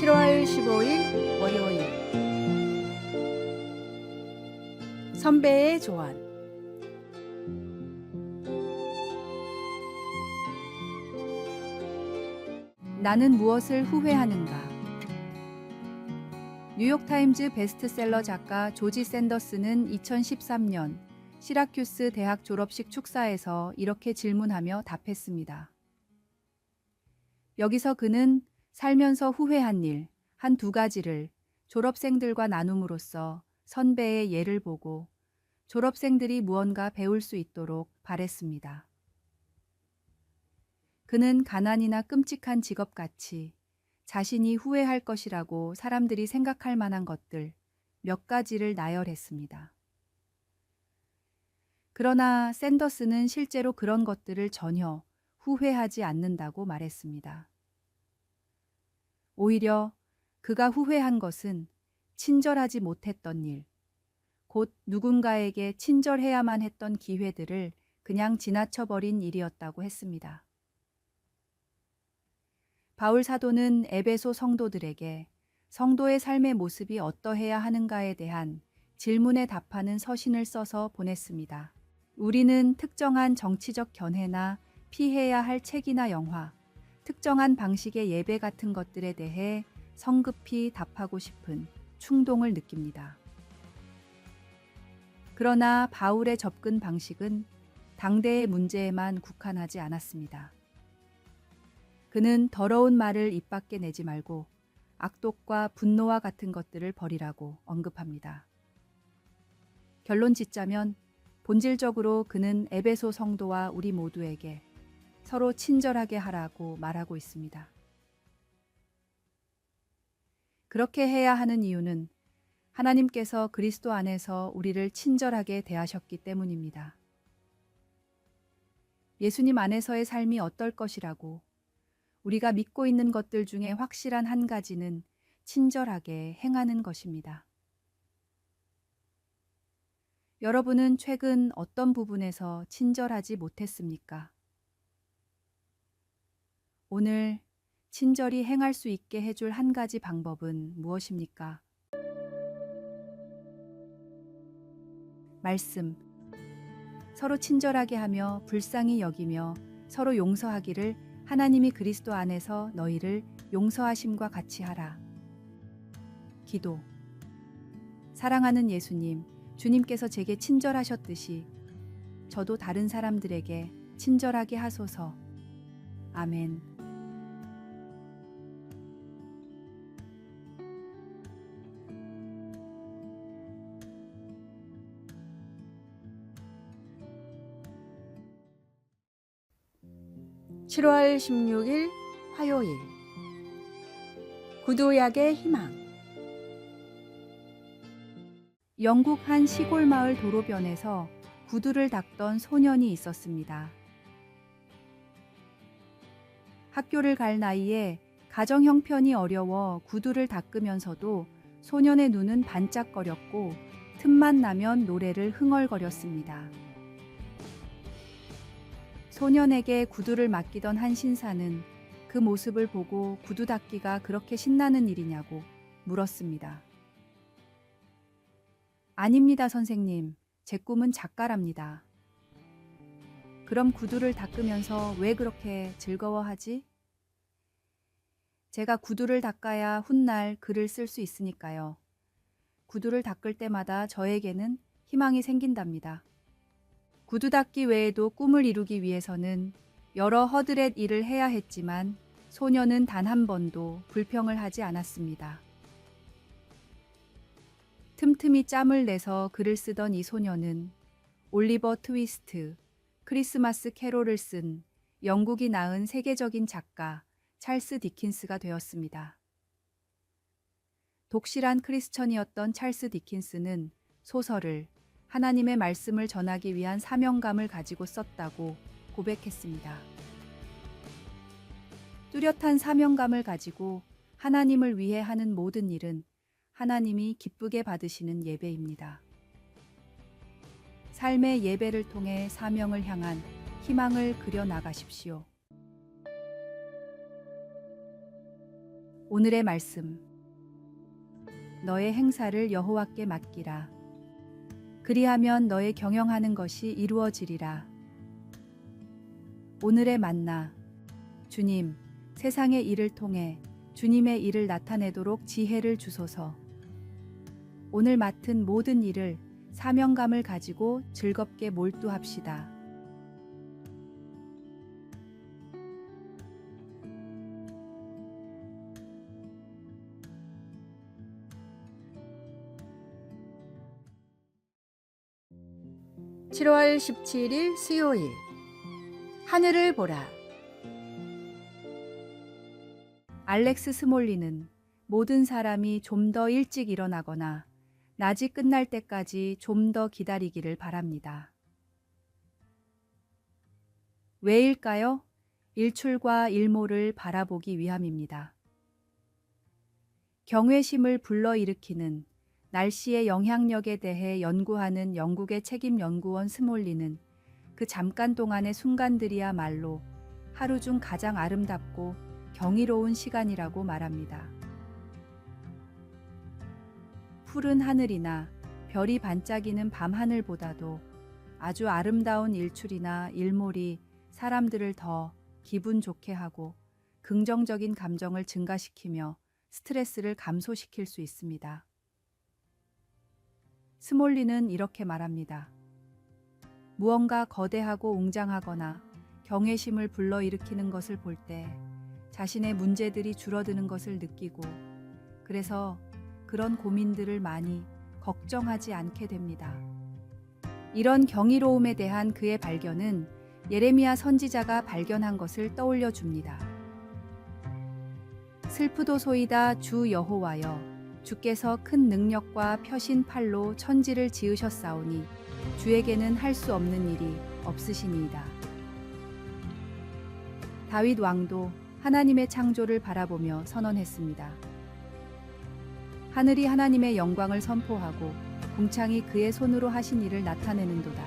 7월 15일 월요일 선배의 조언. 나는 무엇을 후회하는가? 뉴욕타임즈 베스트셀러 작가 조지 샌더스는 2013년 시라큐스 대학 졸업식 축사에서 이렇게 질문하며 답했습니다. 여기서 그는 살면서 후회한 일 한 두 가지를 졸업생들과 나눔으로써 선배의 예를 보고 졸업생들이 무언가 배울 수 있도록 바랬습니다. 그는 가난이나 끔찍한 직업같이 자신이 후회할 것이라고 사람들이 생각할 만한 것들 몇 가지를 나열했습니다. 그러나 샌더스는 실제로 그런 것들을 전혀 후회하지 않는다고 말했습니다. 오히려 그가 후회한 것은 친절하지 못했던 일, 곧 누군가에게 친절해야만 했던 기회들을 그냥 지나쳐버린 일이었다고 했습니다. 바울 사도는 에베소 성도들에게 성도의 삶의 모습이 어떠해야 하는가에 대한 질문에 답하는 서신을 써서 보냈습니다. 우리는 특정한 정치적 견해나 피해야 할 책이나 영화, 특정한 방식의 예배 같은 것들에 대해 성급히 답하고 싶은 충동을 느낍니다. 그러나 바울의 접근 방식은 당대의 문제에만 국한하지 않았습니다. 그는 더러운 말을 입 밖에 내지 말고 악독과 분노와 같은 것들을 버리라고 언급합니다. 결론 짓자면 본질적으로 그는 에베소 성도와 우리 모두에게 서로 친절하게 하라고 말하고 있습니다. 그렇게 해야 하는 이유는 하나님께서 그리스도 안에서 우리를 친절하게 대하셨기 때문입니다. 예수님 안에서의 삶이 어떨 것이라고 우리가 믿고 있는 것들 중에 확실한 한 가지는 친절하게 행하는 것입니다. 여러분은 최근 어떤 부분에서 친절하지 못했습니까? 오늘 친절히 행할 수 있게 해줄 한 가지 방법은 무엇입니까? 말씀. 서로 친절하게 하며 불쌍히 여기며 서로 용서하기를 하나님이 그리스도 안에서 너희를 용서하심과 같이 하라. 기도. 사랑하는 예수님, 주님께서 제게 친절하셨듯이 저도 다른 사람들에게 친절하게 하소서. 아멘. (7월 16일) 화요일 구두약의 희망. 영국 한 시골 마을 도로변에서 구두를 닦던 소년이 있었습니다. 학교를 갈 나이에 가정 형편이 어려워 구두를 닦으면서도 소년의 눈은 반짝거렸고 틈만 나면 노래를 흥얼거렸습니다. 소년에게 구두를 맡기던 한 신사는 그 모습을 보고 구두 닦기가 그렇게 신나는 일이냐고 물었습니다. 아닙니다, 선생님. 제 꿈은 작가랍니다. 그럼 구두를 닦으면서 왜 그렇게 즐거워하지? 제가 구두를 닦아야 훗날 글을 쓸 수 있으니까요. 구두를 닦을 때마다 저에게는 희망이 생긴답니다. 구두 닦기 외에도 꿈을 이루기 위해서는 여러 허드렛 일을 해야 했지만 소녀는 단 한 번도 불평을 하지 않았습니다. 틈틈이 짬을 내서 글을 쓰던 이 소녀는 올리버 트위스트, 크리스마스 캐롤을 쓴 영국이 낳은 세계적인 작가 찰스 디킨스가 되었습니다. 독실한 크리스천이었던 찰스 디킨스는 소설을 하나님의 말씀을 전하기 위한 사명감을 가지고 썼다고 고백했습니다. 뚜렷한 사명감을 가지고 하나님을 위해 하는 모든 일은 하나님이 기쁘게 받으시는 예배입니다. 삶의 예배를 통해 사명을 향한 희망을 그려 나가십시오. 오늘의 말씀. 너의 행사를 여호와께 맡기라. 그리하면 너의 경영하는 것이 이루어지리라. 오늘의 만나. 주님, 세상의 일을 통해 주님의 일을 나타내도록 지혜를 주소서. 오늘 맡은 모든 일을 사명감을 가지고 즐겁게 몰두합시다. (7월 17일) 수요일. 하늘을 보라. 알렉스 스몰리는 모든 사람이 좀 더 일찍 일어나거나 낮이 끝날 때까지 좀 더 기다리기를 바랍니다. 왜일까요? 일출과 일몰을 바라보기 위함입니다. 경외심을 불러일으키는 날씨의 영향력에 대해 연구하는 영국의 책임 연구원 스몰리는 그 잠깐 동안의 순간들이야말로 하루 중 가장 아름답고 경이로운 시간이라고 말합니다. 푸른 하늘이나 별이 반짝이는 밤하늘보다도 아주 아름다운 일출이나 일몰이 사람들을 더 기분 좋게 하고 긍정적인 감정을 증가시키며 스트레스를 감소시킬 수 있습니다. 스몰리는 이렇게 말합니다. 무언가 거대하고 웅장하거나 경외심을 불러일으키는 것을 볼 때 자신의 문제들이 줄어드는 것을 느끼고 그래서 그런 고민들을 많이 걱정하지 않게 됩니다. 이런 경이로움에 대한 그의 발견은 예레미야 선지자가 발견한 것을 떠올려 줍니다. 슬프도소이다 주 여호와여, 주께서 큰 능력과 펴신 팔로 천지를 지으셨사오니 주에게는 할 수 없는 일이 없으시니이다. 다윗 왕도 하나님의 창조를 바라보며 선언했습니다. 하늘이 하나님의 영광을 선포하고 궁창이 그의 손으로 하신 일을 나타내는도다.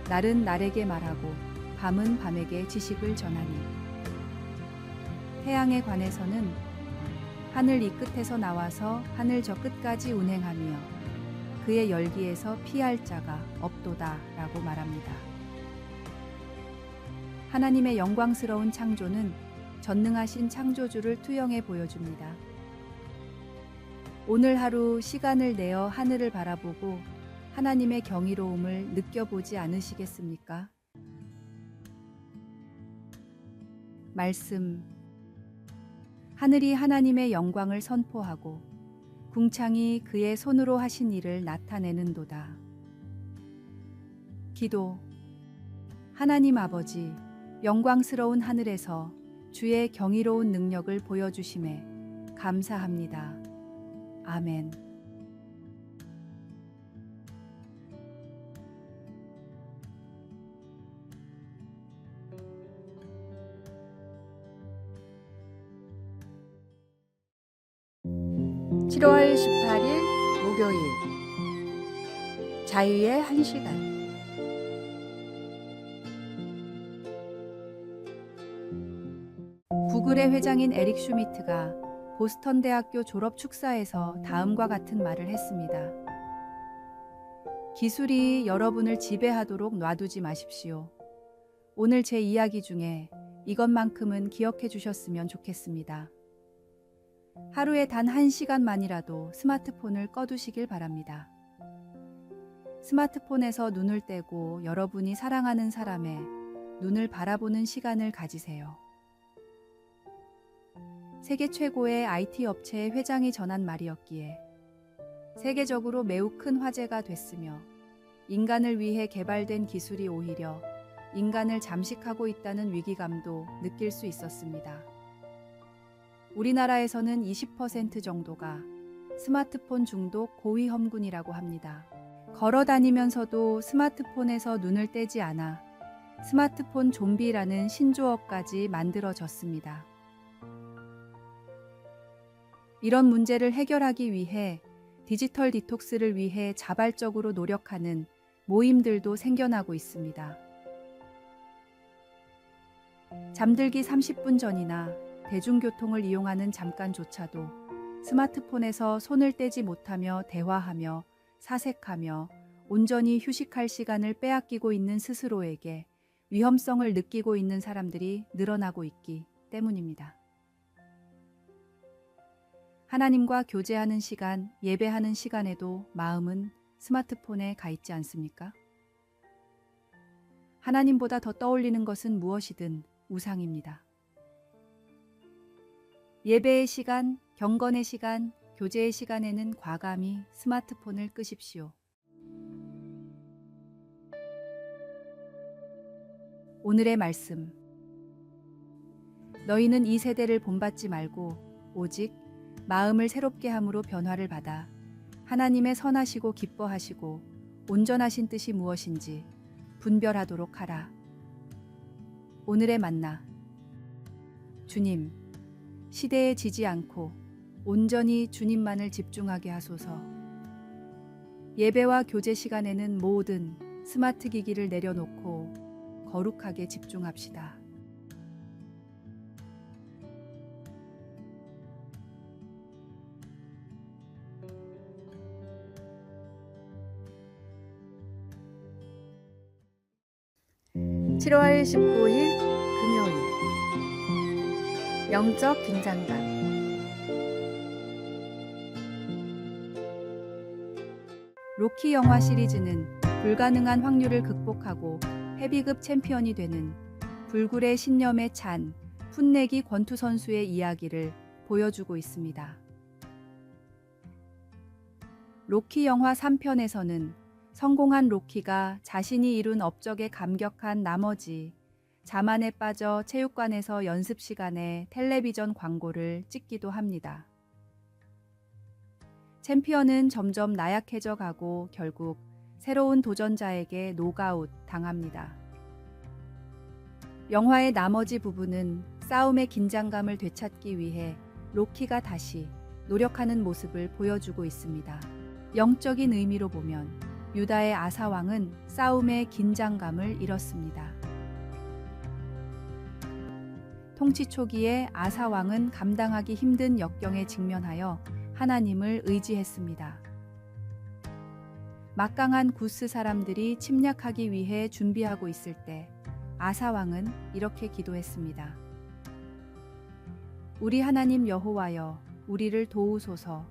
날은 날에게 말하고 밤은 밤에게 지식을 전하니. 태양에 관해서는 하늘 이 끝에서 나와서 하늘 저 끝까지 운행하며 그의 열기에서 피할 자가 없도다 라고 말합니다. 하나님의 영광스러운 창조는 전능하신 창조주를 투영해 보여줍니다. 오늘 하루 시간을 내어 하늘을 바라보고 하나님의 경이로움을 느껴보지 않으시겠습니까? 말씀. 하늘이 하나님의 영광을 선포하고 궁창이 그의 손으로 하신 일을 나타내는도다. 기도. 하나님 아버지, 영광스러운 하늘에서 주의 경이로운 능력을 보여주심에 감사합니다. 아멘. (7월 18일) 목요일. 자유의 1시간. 구글의 회장인 에릭 슈미트가 보스턴 대학교 졸업 축사에서 다음과 같은 말을 했습니다. 기술이 여러분을 지배하도록 놔두지 마십시오. 오늘 제 이야기 중에 이것만큼은 기억해 주셨으면 좋겠습니다. 하루에 단 1시간만이라도 스마트폰을 꺼두시길 바랍니다. 스마트폰에서 눈을 떼고 여러분이 사랑하는 사람의 눈을 바라보는 시간을 가지세요. 세계 최고의 IT 업체의 회장이 전한 말이었기에 세계적으로 매우 큰 화제가 됐으며 인간을 위해 개발된 기술이 오히려 인간을 잠식하고 있다는 위기감도 느낄 수 있었습니다. 우리나라에서는 20% 정도가 스마트폰 중독 고위험군이라고 합니다. 걸어 다니면서도 스마트폰에서 눈을 떼지 않아 스마트폰 좀비라는 신조어까지 만들어졌습니다. 이런 문제를 해결하기 위해 디지털 디톡스를 위해 자발적으로 노력하는 모임들도 생겨나고 있습니다. 잠들기 30분 전이나 대중교통을 이용하는 잠깐조차도 스마트폰에서 손을 떼지 못하며 대화하며 사색하며 온전히 휴식할 시간을 빼앗기고 있는 스스로에게 위험성을 느끼고 있는 사람들이 늘어나고 있기 때문입니다. 하나님과 교제하는 시간, 예배하는 시간에도 마음은 스마트폰에 가 있지 않습니까? 하나님보다 더 떠올리는 것은 무엇이든 우상입니다. 예배의 시간, 경건의 시간, 교제의 시간에는 과감히 스마트폰을 끄십시오. 오늘의 말씀. 너희는 이 세대를 본받지 말고 오직 마음을 새롭게 함으로 변화를 받아 하나님의 선하시고 기뻐하시고 온전하신 뜻이 무엇인지 분별하도록 하라. 오늘의 만나. 주님, 시대에 지지 않고 온전히 주님만을 집중하게 하소서. 예배와 교제 시간에는 모든 스마트 기기를 내려놓고 거룩하게 집중합시다. (7월 19일) 금요일. 영적 긴장감. 로키 영화 시리즈는 불가능한 확률을 극복하고 헤비급 챔피언이 되는 불굴의 신념에 찬 풋내기 권투 선수의 이야기를 보여주고 있습니다. 로키 영화 3편에서는 성공한 로키가 자신이 이룬 업적에 감격한 나머지 자만에 빠져 체육관에서 연습 시간에 텔레비전 광고를 찍기도 합니다. 챔피언은 점점 나약해져 가고 결국 새로운 도전자에게 노가웃 당합니다. 영화의 나머지 부분은 싸움의 긴장감을 되찾기 위해 로키가 다시 노력하는 모습을 보여주고 있습니다. 영적인 의미로 보면 유다의 아사 왕은 싸움의 긴장감을 잃었습니다. 통치 초기에 아사 왕은 감당하기 힘든 역경에 직면하여 하나님을 의지했습니다. 막강한 구스 사람들이 침략하기 위해 준비하고 있을 때 아사 왕은 이렇게 기도했습니다. 우리 하나님 여호와여, 우리를 도우소서.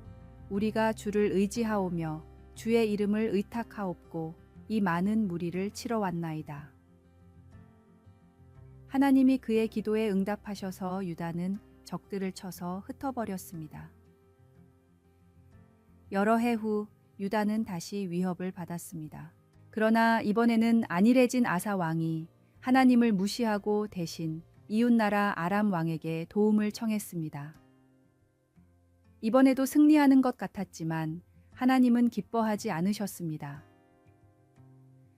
우리가 주를 의지하오며 주의 이름을 의탁하옵고 이 많은 무리를 치러 왔나이다. 하나님이 그의 기도에 응답하셔서 유다는 적들을 쳐서 흩어버렸습니다. 여러 해 후 유다는 다시 위협을 받았습니다. 그러나 이번에는 안일해진 아사 왕이 하나님을 무시하고 대신 이웃나라 아람 왕에게 도움을 청했습니다. 이번에도 승리하는 것 같았지만 하나님은 기뻐하지 않으셨습니다.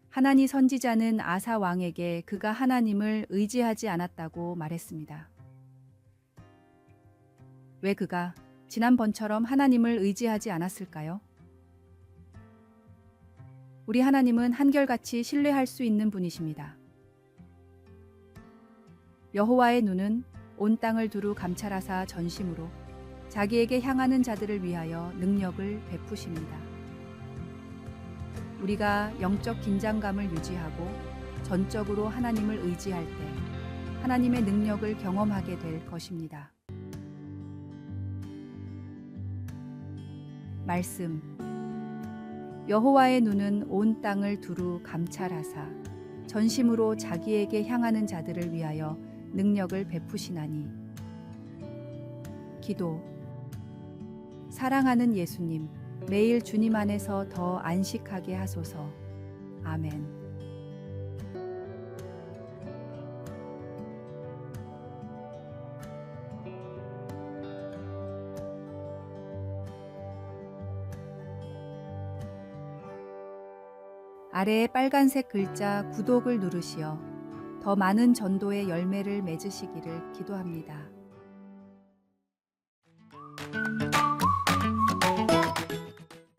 하나니 선지자는 아사 왕에게 그가 하나님을 의지하지 않았다고 말했습니다. 왜 그가 지난번처럼 하나님을 의지하지 않았을까요? 우리 하나님은 한결같이 신뢰할 수 있는 분이십니다. 여호와의 눈은 온 땅을 두루 감찰하사 전심으로 자기에게 향하는 자들을 위하여 능력을 베푸십니다. 우리가 영적 긴장감을 유지하고 전적으로 하나님을 의지할 때 하나님의 능력을 경험하게 될 것입니다. 말씀. 여호와의 눈은 온 땅을 두루 감찰하사 전심으로 자기에게 향하는 자들을 위하여 능력을 베푸시나니. 기도. 사랑하는 예수님, 매일 주님 안에서 더 안식하게 하소서. 아멘. 아래에 빨간색 글자 구독을 누르시어 더 많은 전도의 열매를 맺으시기를 기도합니다.